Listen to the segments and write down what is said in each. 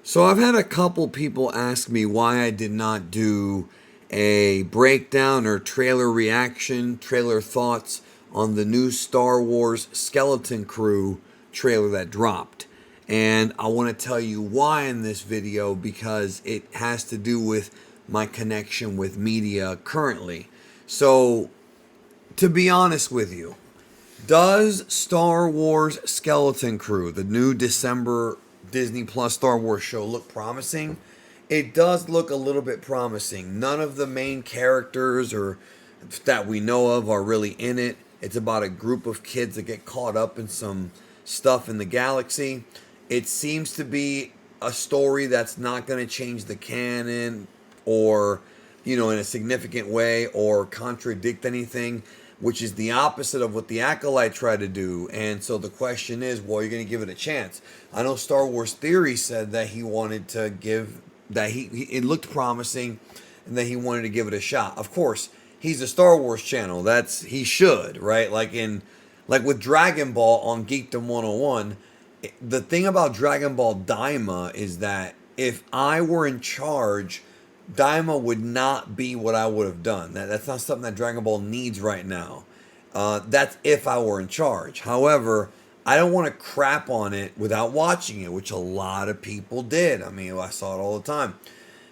So I've had a couple people ask me why I did not do a breakdown or trailer reaction, trailer thoughts on the new Star Wars Skeleton Crew trailer that dropped. And I want to tell you why in this video because it has to do with my connection with media currently. So, to be honest with you, does Star Wars Skeleton Crew, the new December Disney Plus Star Wars show, look promising? It does look a little bit promising. None of the main characters or that we know of are really in it. It's about a group of kids that get caught up in some stuff in the galaxy. It seems to be a story that's not going to change the canon or, in a significant way or contradict anything, which is the opposite of what the Acolyte tried to do. And so the question is, well, you're going to give it a chance. I know Star Wars Theory said that he wanted to give, that it looked promising and that he wanted to give it a shot. Of course, he's a Star Wars channel. He should, right? Like with Dragon Ball on Geekdom 101, the thing about Dragon Ball Daima is that if I were in charge, Daima would not be what I would have done. That's not something that Dragon Ball needs right now. That's if I were in charge. However, I don't want to crap on it without watching it, which a lot of people did. I mean, I saw it all the time.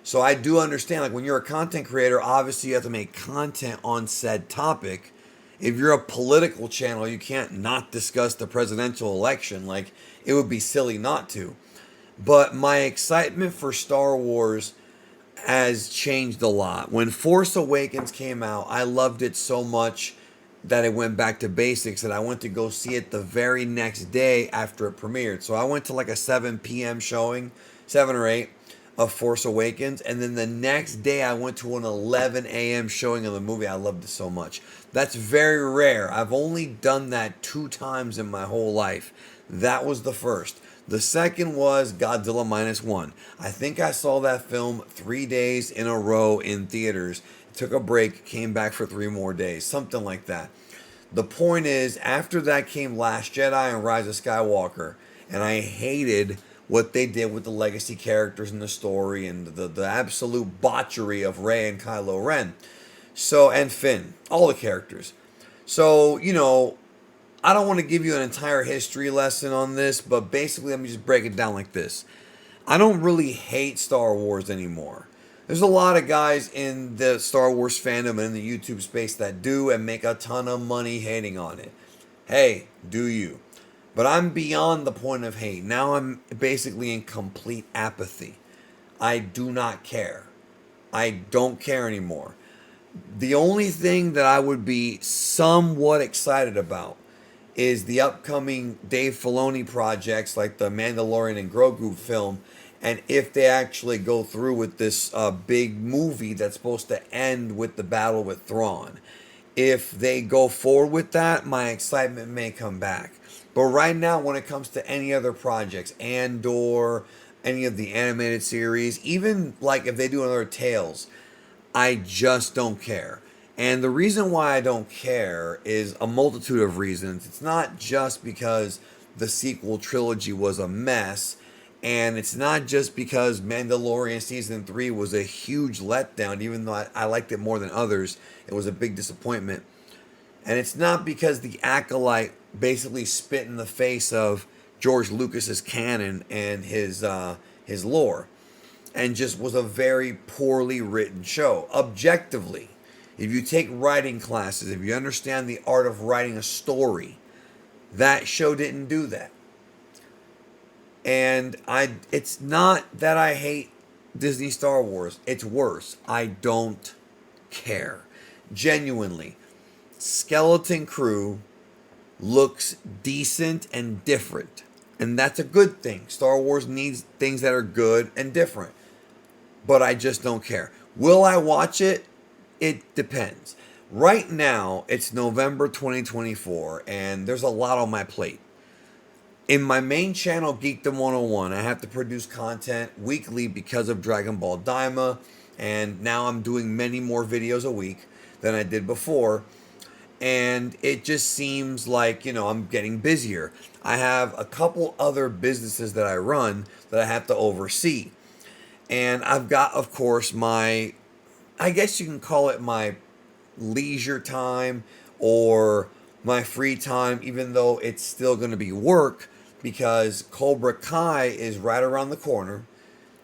So I do understand, like when you're a content creator, obviously you have to make content on said topic. If you're a political channel, you can't not discuss the presidential election. Like, it would be silly not to. But my excitement for Star Wars has changed a lot. When Force Awakens came out, I loved it so much that it went back to basics that I went to go see it the very next day after it premiered. So I went to like a 7 p.m. showing, 7 or 8 of Force Awakens, and then the next day I went to an 11 a.m. showing of the movie. I loved it so much. That's very rare. I've only done that 2 times in my whole life. That was the first. The second was Godzilla Minus One. I think I saw that film 3 days in a row in theaters. Took a break, came back for 3 more days, something like that. The point is, after that came Last Jedi and Rise of Skywalker, and I hated what they did with the legacy characters in the story and the absolute botchery of Rey and Kylo Ren. So, and Finn, all the characters. So, I don't want to give you an entire history lesson on this, but basically let me just break it down like this. I don't really hate Star Wars anymore. There's a lot of guys in the Star Wars fandom and in the YouTube space that do and make a ton of money hating on it. Hey, do you? But I'm beyond the point of hate. Now I'm basically in complete apathy. I do not care. I don't care anymore. The only thing that I would be somewhat excited about is the upcoming Dave Filoni projects like the Mandalorian and Grogu film, and if they actually go through with this big movie that's supposed to end with the battle with Thrawn. If they go forward with that, my excitement may come back. But right now, when it comes to any other projects, Andor, any of the animated series, even like if they do another Tales, I just don't care. And the reason why I don't care is a multitude of reasons. It's not just because the sequel trilogy was a mess, and it's not just because Mandalorian Season 3 was a huge letdown, even though I liked it more than others. It was a big disappointment. And it's not because the Acolyte basically spit in the face of George Lucas's canon and his lore, and just was a very poorly written show. Objectively, if you take writing classes, if you understand the art of writing a story, that show didn't do that. And it's not that I hate Disney Star Wars. It's worse. I don't care. Genuinely. Skeleton Crew looks decent and different. And that's a good thing. Star Wars needs things that are good and different. But I just don't care. Will I watch it? It depends. Right now, it's November 2024, and there's a lot on my plate. In my main channel, Geekdom 101, I have to produce content weekly because of Dragon Ball Daima, and now I'm doing many more videos a week than I did before. and it just seems like, I'm getting busier. I have a couple other businesses that I run that I have to oversee. And I've got, of course, I guess you can call it my leisure time or my free time, even though it's still going to be work because Cobra Kai is right around the corner.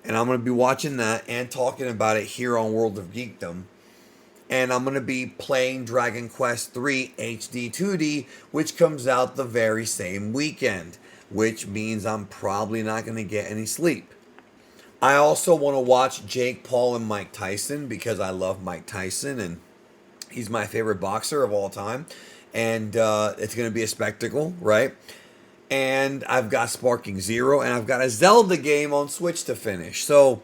And I'm going to be watching that and talking about it here on World of Geekdom. And I'm going to be playing Dragon Quest III HD 2D, which comes out the very same weekend, which means I'm probably not going to get any sleep. I also want to watch Jake Paul and Mike Tyson because I love Mike Tyson and he's my favorite boxer of all time. And it's going to be a spectacle, right? And I've got Sparking Zero and I've got a Zelda game on Switch to finish. So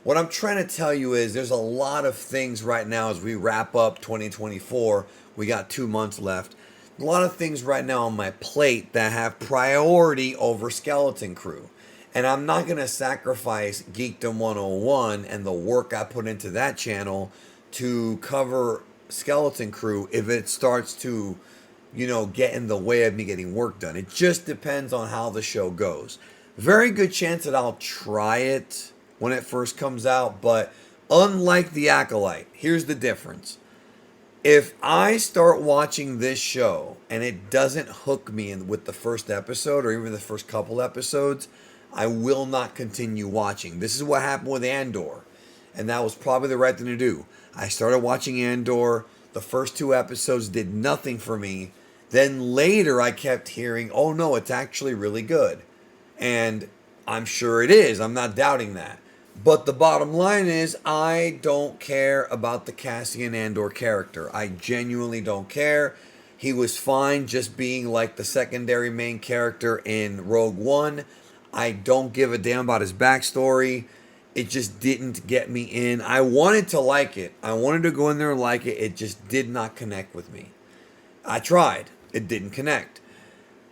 what I'm trying to tell you is there's a lot of things right now as we wrap up 2024. We got 2 months left. A lot of things right now on my plate that have priority over Skeleton Crew. And I'm not going to sacrifice Geekdom 101 and the work I put into that channel to cover Skeleton Crew if it starts to, get in the way of me getting work done. It just depends on how the show goes. Very good chance that I'll try it when it first comes out, but unlike The Acolyte, here's the difference. If I start watching this show and it doesn't hook me with the first episode or even the first couple episodes, I will not continue watching. This is what happened with Andor, and that was probably the right thing to do. I started watching Andor. The first 2 episodes did nothing for me. Then later I kept hearing, oh no, it's actually really good. And I'm sure it is. I'm not doubting that. But the bottom line is, I don't care about the Cassian Andor character. I genuinely don't care. He was fine just being like the secondary main character in Rogue One. I don't give a damn about his backstory. It just didn't get me in. I wanted to like it. I wanted to go in there and like it. It just did not connect with me. I tried. It didn't connect.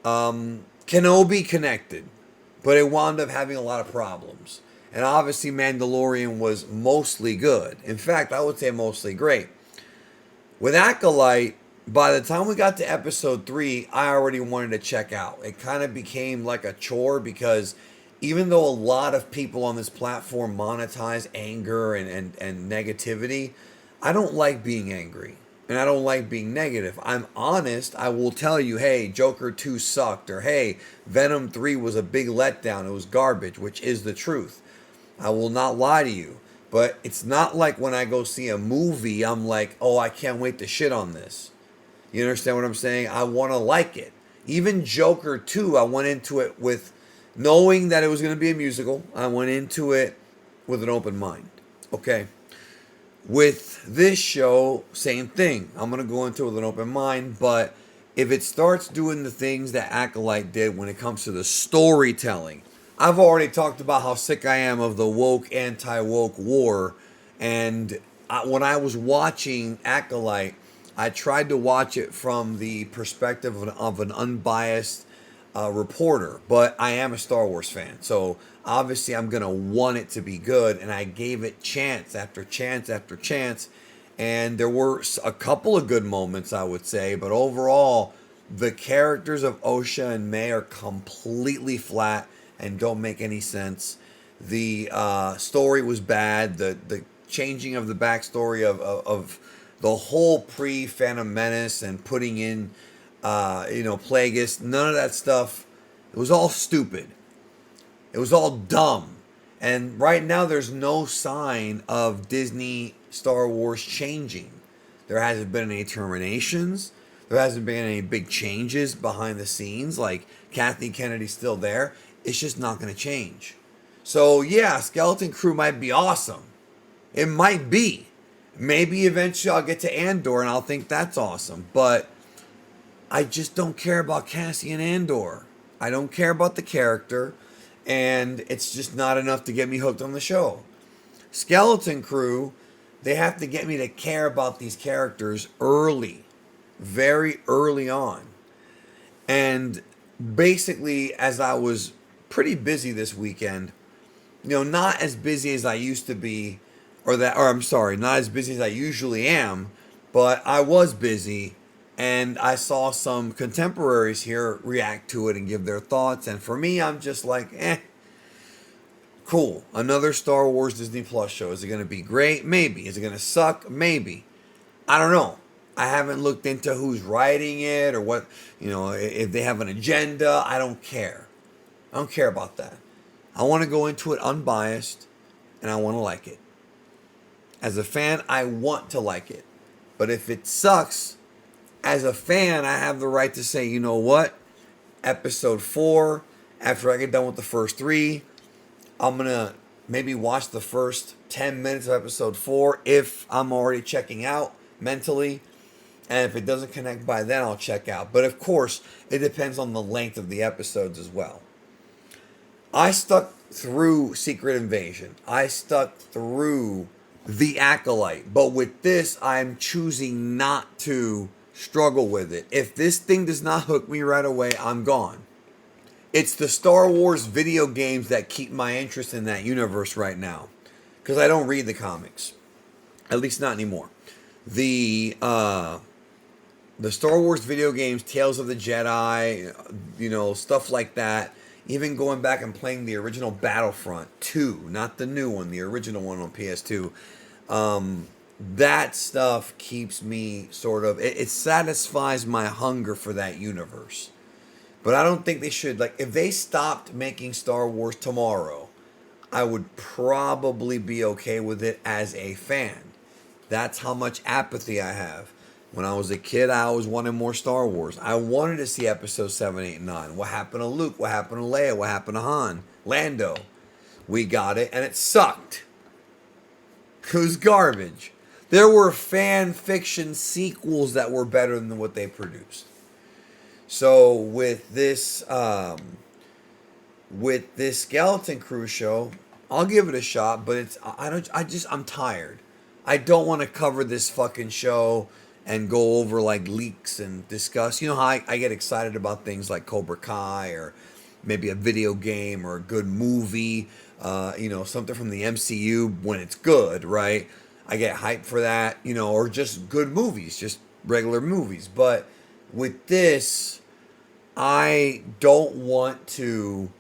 Kenobi connected, but it wound up having a lot of problems. And obviously Mandalorian was mostly good. In fact, I would say mostly great. With Acolyte, by the time we got to episode 3, I already wanted to check out. It kind of became like a chore because even though a lot of people on this platform monetize anger and negativity, I don't like being angry. And I don't like being negative. I'm honest. I will tell you, hey, Joker 2 sucked. Or, hey, Venom 3 was a big letdown. It was garbage, which is the truth. I will not lie to you. But it's not like when I go see a movie, I'm like, oh, I can't wait to shit on this. You understand what I'm saying? I want to like it. Even Joker 2, I went into it with knowing that it was going to be a musical. I went into it with an open mind. Okay. With this show, same thing. I'm going to go into it with an open mind, but if it starts doing the things that Acolyte did when it comes to the storytelling, I've already talked about how sick I am of the woke, anti-woke war, and when I was watching Acolyte, I tried to watch it from the perspective of an unbiased reporter, but I am a Star Wars fan, so obviously I'm going to want it to be good, and I gave it chance after chance after chance, and there were a couple of good moments, I would say, but overall, the characters of Osha and May are completely flat and don't make any sense. The story was bad. The changing of the backstory of the whole pre-Phantom Menace and putting in, Plagueis, none of that stuff. It was all stupid. It was all dumb. And right now there's no sign of Disney Star Wars changing. There hasn't been any terminations. There hasn't been any big changes behind the scenes. Like Kathy Kennedy's still there. It's just not going to change. So yeah, Skeleton Crew might be awesome. It might be. Maybe eventually I'll get to Andor and I'll think that's awesome. But I just don't care about Cassian Andor. I don't care about the character. And it's just not enough to get me hooked on the show. Skeleton Crew, they have to get me to care about these characters early. Very early on. And basically, as I was pretty busy this weekend, not as busy as I used to be, not as busy as I usually am, but I was busy. And I saw some contemporaries here react to it and give their thoughts. And for me, I'm just like, cool. Another Star Wars Disney Plus show. Is it going to be great? Maybe. Is it going to suck? Maybe. I don't know. I haven't looked into who's writing it or what, if they have an agenda. I don't care. I don't care about that. I want to go into it unbiased and I want to like it. As a fan, I want to like it. But if it sucks, as a fan, I have the right to say, you know what? Episode 4, after I get done with the first 3, I'm going to maybe watch the first 10 minutes of episode 4 if I'm already checking out mentally. And if it doesn't connect by then, I'll check out. But of course, it depends on the length of the episodes as well. I stuck through Secret Invasion. I stuck through The Acolyte. But with this, I'm choosing not to struggle with it. If this thing does not hook me right away, I'm gone. It's the Star Wars video games that keep my interest in that universe right now. Because I don't read the comics. At least not anymore. The Star Wars video games, Tales of the Jedi, stuff like that. Even going back and playing the original Battlefront 2, not the new one, the original one on PS2. That stuff keeps me sort of, it satisfies my hunger for that universe. But I don't think they should, if they stopped making Star Wars tomorrow, I would probably be okay with it as a fan. That's how much apathy I have. When I was a kid, I always wanted more Star Wars. I wanted to see episode 7, 8, and 9. What happened to Luke? What happened to Leia? What happened to Han? Lando. We got it, and it sucked. It was garbage. There were fan fiction sequels that were better than what they produced. So with this Skeleton Crew show, I'll give it a shot, but I'm tired. I don't want to cover this fucking show and go over leaks and discuss. You know how I get excited about things like Cobra Kai or maybe a video game or a good movie, something from the MCU when it's good, right? I get hyped for that, or just good movies, just regular movies. But with this, I don't want to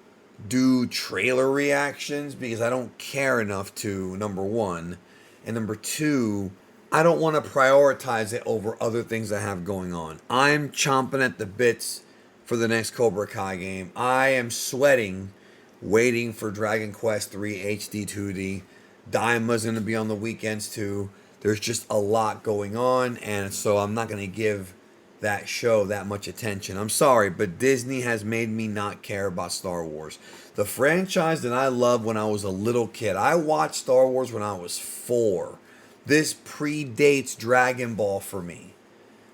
do trailer reactions because I don't care enough to, number one. And number two, I don't want to prioritize it over other things I have going on. I'm chomping at the bits for the next Cobra Kai game. I am sweating, waiting for Dragon Quest 3 HD 2D. Daima's going to be on the weekends too. There's just a lot going on, and so I'm not going to give that show that much attention. I'm sorry, but Disney has made me not care about Star Wars. The franchise that I loved when I was a little kid. I watched Star Wars when I was 4. This predates Dragon Ball for me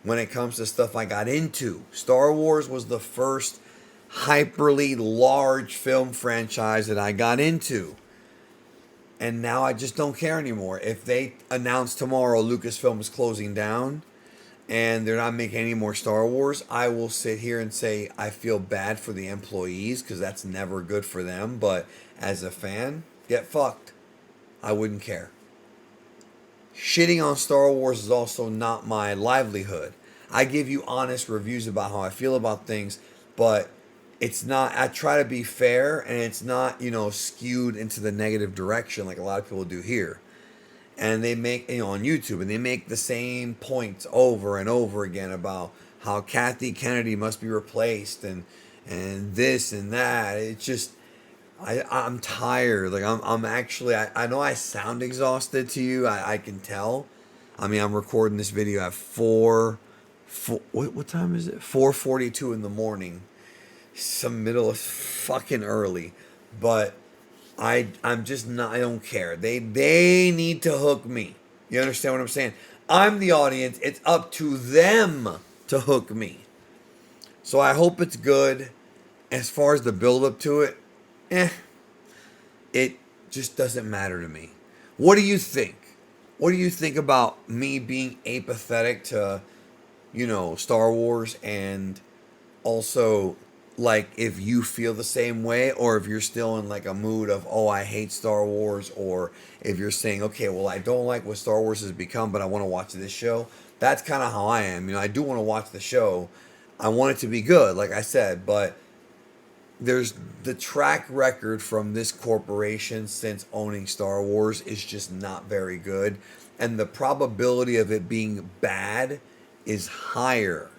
when it comes to stuff I got into. Star Wars was the first hyperly large film franchise that I got into. And now I just don't care anymore. If they announce tomorrow Lucasfilm is closing down and they're not making any more Star Wars, I will sit here and say I feel bad for the employees because that's never good for them. But as a fan, get fucked. I wouldn't care. Shitting on Star Wars is also not my livelihood. I give you honest reviews about how I feel about things, but it's not, I try to be fair and it's not, skewed into the negative direction like a lot of people do here. And they make, on YouTube, and they make the same points over and over again about how Kathy Kennedy must be replaced and this and that. It's just, I'm tired. I'm actually, I know I sound exhausted to you. I can tell. I mean, I'm recording this video at 4 what time is it? 4:42 in the morning. Some middle of fucking early. But I'm just not, I don't care. They need to hook me. You understand what I'm saying? I'm the audience. It's up to them to hook me. So I hope it's good. As far as the build up to it, it just doesn't matter to me. What do you think? What do you think about me being apathetic to, Star Wars, and also if you feel the same way, or if you're still in a mood of, oh, I hate Star Wars, or if you're saying, okay, well, I don't like what Star Wars has become, but I want to watch this show. That's kind of how I am. I do want to watch the show. I want it to be good, like I said, but there's the track record from this corporation since owning Star Wars is just not very good, and the probability of it being bad is higher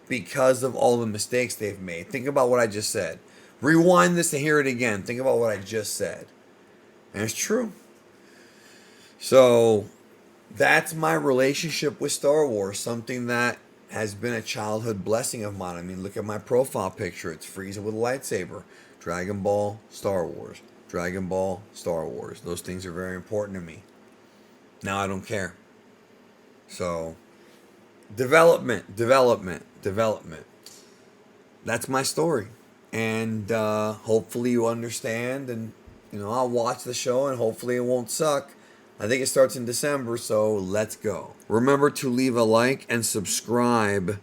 because of all the mistakes they've made. Think about what I just said. Rewind this and hear it again. Think about what I just said. And it's true. So that's my relationship with Star Wars, something that has been a childhood blessing of mine. I mean, look at my profile picture. It's Frieza with a lightsaber. Dragon Ball, Star Wars. Dragon Ball, Star Wars. Those things are very important to me. Now I don't care. So, development. That's my story. And hopefully you understand. And, I'll watch the show and hopefully it won't suck. I think it starts in December, so let's go. Remember to leave a like and subscribe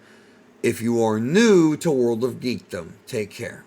if you are new to World of Geekdom. Take care.